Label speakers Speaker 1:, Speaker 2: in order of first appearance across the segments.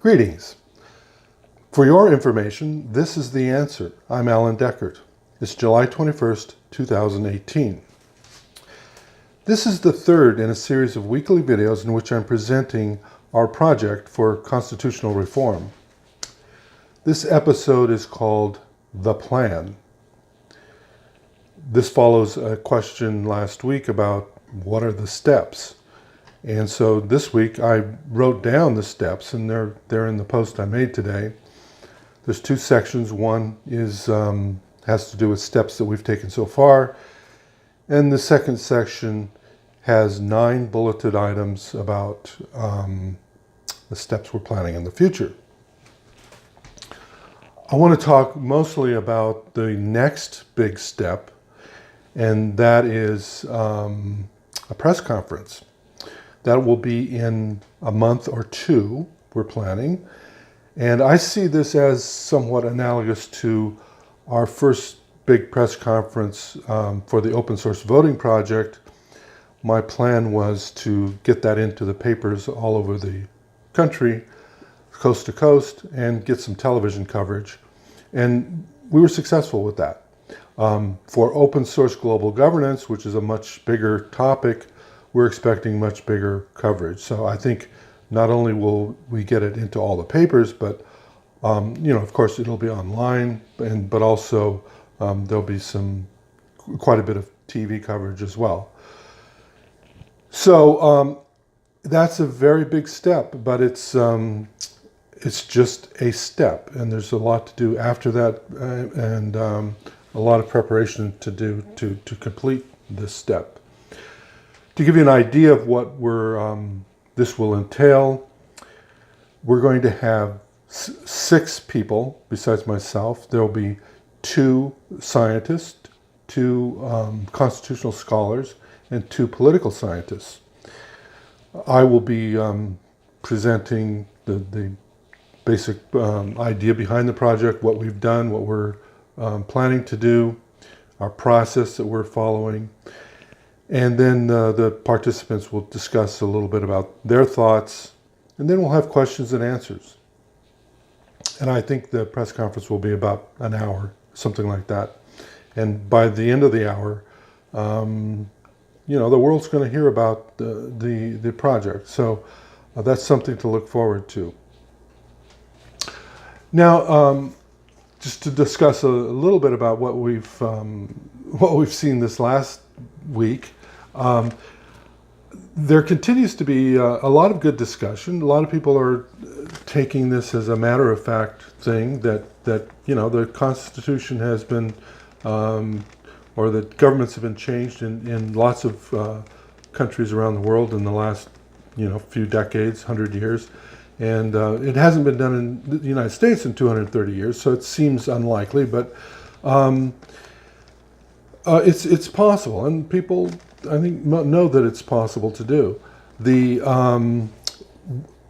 Speaker 1: Greetings. For your information, this is the answer. I'm Alan Deckert. It's July 21st, 2018. This is the third in a series of weekly videos in which I'm presenting our project for constitutional reform. This episode is called The Plan. This follows a question last week about what are the steps. And so this week I wrote down the steps, and they're in the post I made today. There's two sections. One is has to do with steps that we've taken so far, and the second section has 9 bulleted items about the steps we're planning in the future. I want to talk mostly about the next big step, and that is a press conference. That will be in a month or two, we're planning. And I see this as somewhat analogous to our first big press conference for the open source voting project. My plan was to get that into the papers all over the country, coast to coast, and get some television coverage. And we were successful with that. For open source global governance, which is a much bigger topic, we're expecting much bigger coverage. So I think not only will we get it into all the papers, but of course it'll be online, but also there'll be quite a bit of TV coverage as well. So that's a very big step, but it's just a step, and there's a lot to do after that, and a lot of preparation to do to complete this step. To give you an idea of what this will entail, we're going to have 6 people besides myself. There will be 2 scientists, 2 constitutional scholars, and 2 political scientists. I will be presenting the basic idea behind the project, what we've done, what we're planning to do, our process that we're following. And then the participants will discuss a little bit about their thoughts, and then we'll have questions and answers. And I think the press conference will be about an hour, something like that. And by the end of the hour, the world's going to hear about the project. So that's something to look forward to. Now, just to discuss a little bit about what we've seen this last week. There continues to be a lot of good discussion. A lot of people are taking this as a matter-of-fact thing that the Constitution has been, or that governments have been changed in lots of countries around the world in the last few decades, 100 years. And it hasn't been done in the United States in 230 years, so it seems unlikely, but it's possible, and people, I think, know that it's possible to do.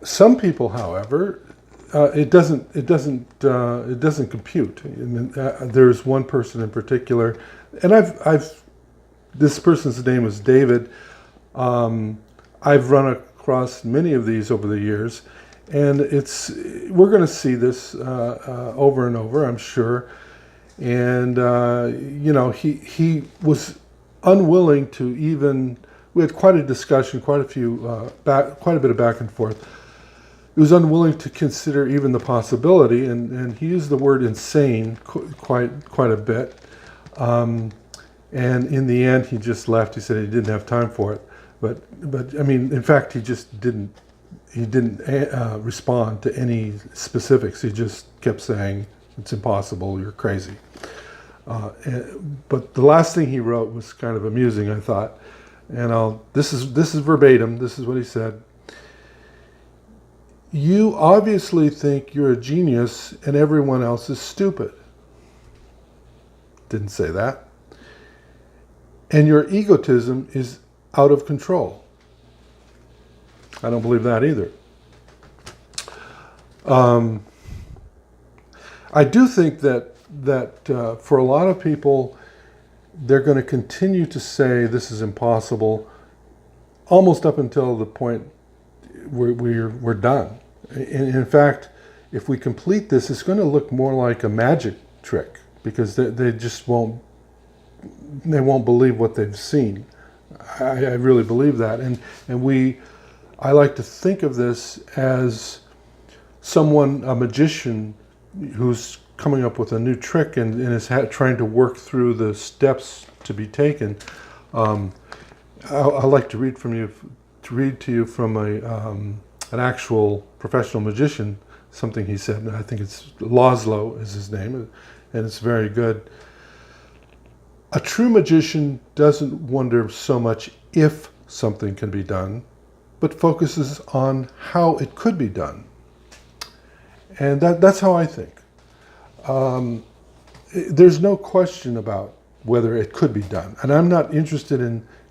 Speaker 1: Some people, however, it doesn't compute. I mean, there's one person in particular, and this person's name is David. I've run across many of these over the years, and we're going to see this over and over, I'm sure. And he was unwilling to even. We had quite a discussion, quite a bit of back and forth. He was unwilling to consider even the possibility, and he used the word insane quite a bit. And in the end, he just left. He said he didn't have time for it. But I mean, in fact, he just didn't. He didn't respond to any specifics. He just kept saying, "It's impossible. You're crazy." But the last thing he wrote was kind of amusing, I thought. And this is verbatim. This is what he said. "You obviously think you're a genius and everyone else is stupid." Didn't say that. "And your egotism is out of control." I don't believe that either. I do think that for a lot of people, they're going to continue to say this is impossible almost up until the point where we're done. In fact, if we complete this, it's going to look more like a magic trick, because they just won't believe what they've seen. I really believe that, and I like to think of this as a magician who's coming up with a new trick and is trying to work through the steps to be taken. I like to read to you from an actual professional magician, something he said. I think it's Laszlo is his name, and it's very good. A true magician doesn't wonder so much if something can be done, but focuses on how it could be done. And that's how I think. There's no question about whether it could be done. And I'm not interested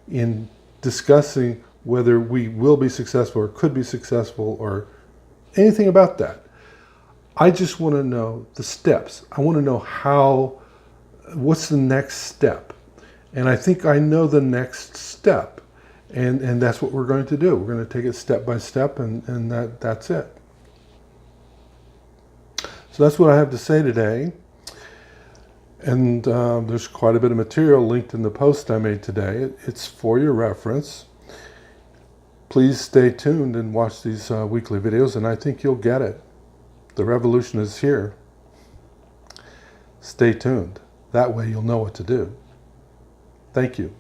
Speaker 1: in discussing whether we will be successful or could be successful or anything about that. I just want to know the steps. I want to know what's the next step. And I think I know the next step. And that's what we're going to do. We're going to take it step by step, and that's it. So that's what I have to say today. And there's quite a bit of material linked in the post I made today. It's for your reference. Please stay tuned and watch these weekly videos, and I think you'll get it. The revolution is here. Stay tuned. That way you'll know what to do. Thank you.